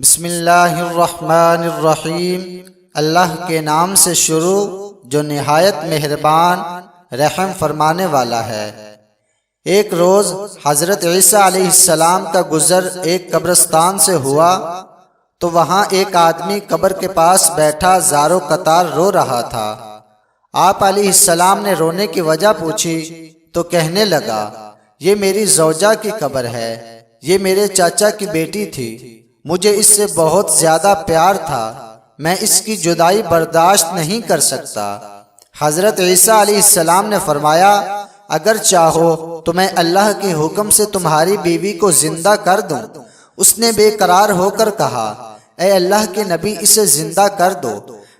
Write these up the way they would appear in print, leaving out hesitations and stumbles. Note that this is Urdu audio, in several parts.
بسم اللہ الرحمن الرحیم۔ اللہ کے نام سے شروع جو نہایت مہربان رحم فرمانے والا ہے۔ ایک روز حضرت عیسیٰ علیہ السلام کا گزر ایک قبرستان سے ہوا تو وہاں ایک آدمی قبر کے پاس بیٹھا زار و قطار رو رہا تھا۔ آپ علیہ السلام نے رونے کی وجہ پوچھی تو کہنے لگا، یہ میری زوجہ کی قبر ہے، یہ میرے چاچا کی بیٹی تھی، مجھے اس سے بہت زیادہ پیار تھا، میں اس کی جدائی برداشت نہیں کر سکتا۔ حضرت عیسیٰ علیہ السلام نے فرمایا، اگر چاہو تو میں اللہ کے حکم سے تمہاری بیوی کو زندہ کر دوں۔ اس نے بے قرار ہو کر کہا، اے اللہ کے نبی، اسے زندہ کر دو۔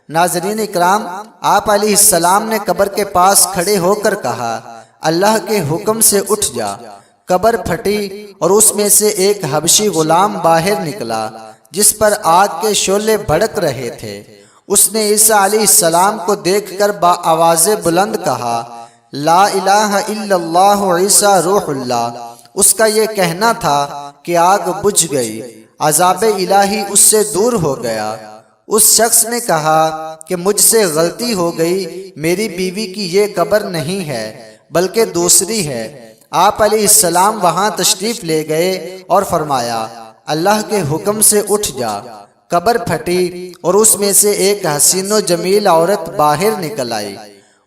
ناظرین اکرام، آپ علیہ السلام نے قبر کے پاس کھڑے ہو کر کہا، اللہ کے حکم سے اٹھ جا۔ قبر پھٹی اور اس میں سے ایک حبشی غلام باہر نکلا جس پر آگ کے شعلے بھڑک رہے تھے۔ اس نے عیسیٰ علیہ السلام کو دیکھ کر بآواز بلند کہا، لا الہ الا اللہ عیسیٰ روح اللہ۔ اس کا یہ کہنا تھا کہ آگ بجھ گئی، عذاب الہی اس سے دور ہو گیا۔ اس شخص نے کہا کہ مجھ سے غلطی ہو گئی، میری بیوی کی یہ قبر نہیں ہے بلکہ دوسری ہے۔ آپ علیہ السلام وہاں تشریف لے گئے اور فرمایا، اللہ کے حکم سے اٹھ جا۔ قبر پھٹی اور اس میں سے ایک حسین و جمیل عورت باہر نکل آئی۔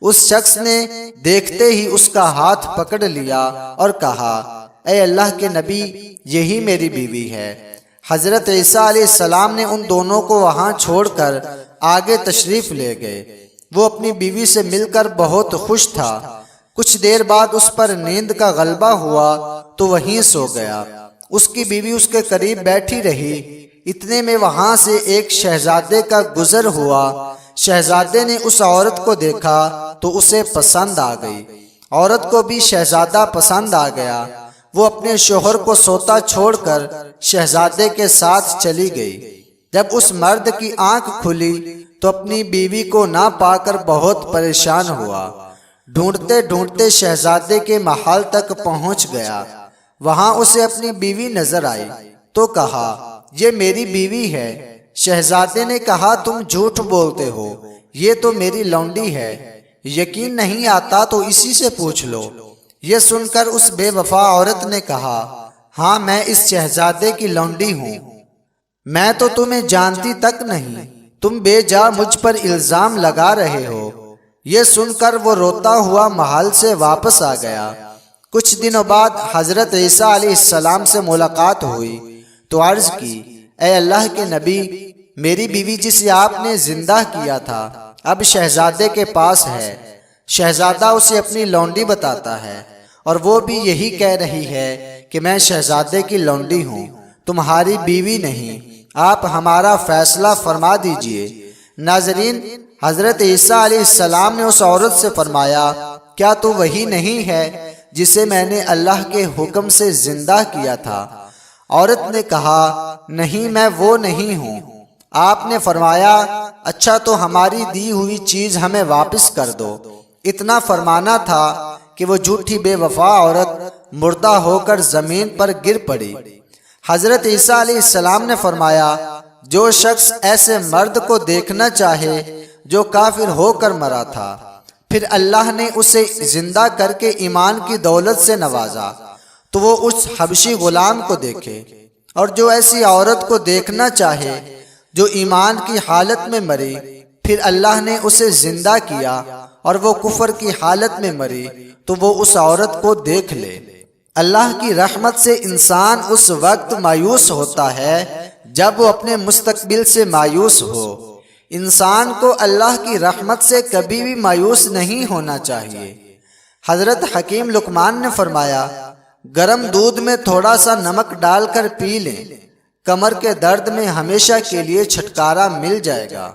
اس شخص نے دیکھتے ہی اس کا ہاتھ پکڑ لیا اور کہا، اے اللہ کے نبی، یہی میری بیوی ہے۔ حضرت عیسیٰ علیہ السلام نے ان دونوں کو وہاں چھوڑ کر آگے تشریف لے گئے۔ وہ اپنی بیوی سے مل کر بہت خوش تھا۔ کچھ دیر بعد اس پر نیند کا غلبہ ہوا تو وہیں سو گیا۔ اس کی بیوی اس کے قریب بیٹھی رہی۔ اتنے میں وہاں سے ایک شہزادے کا گزر ہوا۔ شہزادے نے اس عورت کو دیکھا تو اسے پسند آ گئی۔ عورت کو بھی شہزادہ پسند آ گیا۔ وہ اپنے شوہر کو سوتا چھوڑ کر شہزادے کے ساتھ چلی گئی۔ جب اس مرد کی آنکھ کھلی تو اپنی بیوی کو نہ پا کر بہت پریشان ہوا۔ ڈھونڈتے ڈھونڈتے شہزادے کے محل تک پہنچ گیا۔ وہاں اسے اپنی بیوی نظر آئی تو کہا، یہ میری بیوی ہے۔ شہزادے نے کہا، تم جھوٹ بولتے ہو، یہ تو میری لونڈی ہے، یقین نہیں آتا تو اسی سے پوچھ لو۔ یہ سن کر اس بے وفا عورت نے کہا، ہاں میں اس شہزادے کی لونڈی ہوں، میں تو تمہیں جانتی تک نہیں، تم بے جا مجھ پر الزام لگا رہے ہو۔ یہ سن کر وہ روتا ہوا محل سے واپس آ گیا۔ کچھ دنوں بعد حضرت عیسیٰ علیہ السلام سے ملاقات ہوئی تو عرض کی، اے اللہ کے نبی، میری بیوی جسے آپ نے زندہ کیا تھا اب شہزادے کے پاس ہے۔ شہزادہ اسے اپنی لونڈی بتاتا ہے اور وہ بھی یہی کہہ رہی ہے کہ میں شہزادے کی لونڈی ہوں، تمہاری بیوی نہیں، آپ ہمارا فیصلہ فرما دیجئے۔ ناظرین، حضرت عیسیٰ علیہ السلام نے اس عورت سے فرمایا، کیا تو وہی نہیں ہے جسے میں نے اللہ کے حکم سے زندہ کیا تھا؟ عورت نے کہا، نہیں، میں وہ نہیں ہوں۔ آپ نے فرمایا، اچھا تو ہماری دی ہوئی چیز ہمیں واپس کر دو۔ اتنا فرمانا تھا کہ وہ جھوٹی بے وفا عورت مردہ ہو کر زمین پر گر پڑی۔ حضرت عیسیٰ علیہ السلام نے فرمایا، جو شخص ایسے مرد کو دیکھنا چاہے جو کافر ہو کر مرا تھا، پھر اللہ نے اسے زندہ کر کے ایمان کی دولت سے نوازا، تو وہ اس حبشی غلام کو دیکھے۔ اور جو ایسی عورت کو دیکھنا چاہے جو ایمان کی حالت میں مری، پھر اللہ نے اسے زندہ کیا اور وہ کفر کی حالت میں مری، تو وہ اس عورت کو دیکھ لے۔ اللہ کی رحمت سے انسان اس وقت مایوس ہوتا ہے جب وہ اپنے مستقبل سے مایوس ہو۔ انسان کو اللہ کی رحمت سے کبھی بھی مایوس نہیں ہونا چاہیے۔ حضرت حکیم لقمان نے فرمایا، گرم دودھ میں تھوڑا سا نمک ڈال کر پی لیں، کمر کے درد میں ہمیشہ کے لیے چھٹکارا مل جائے گا۔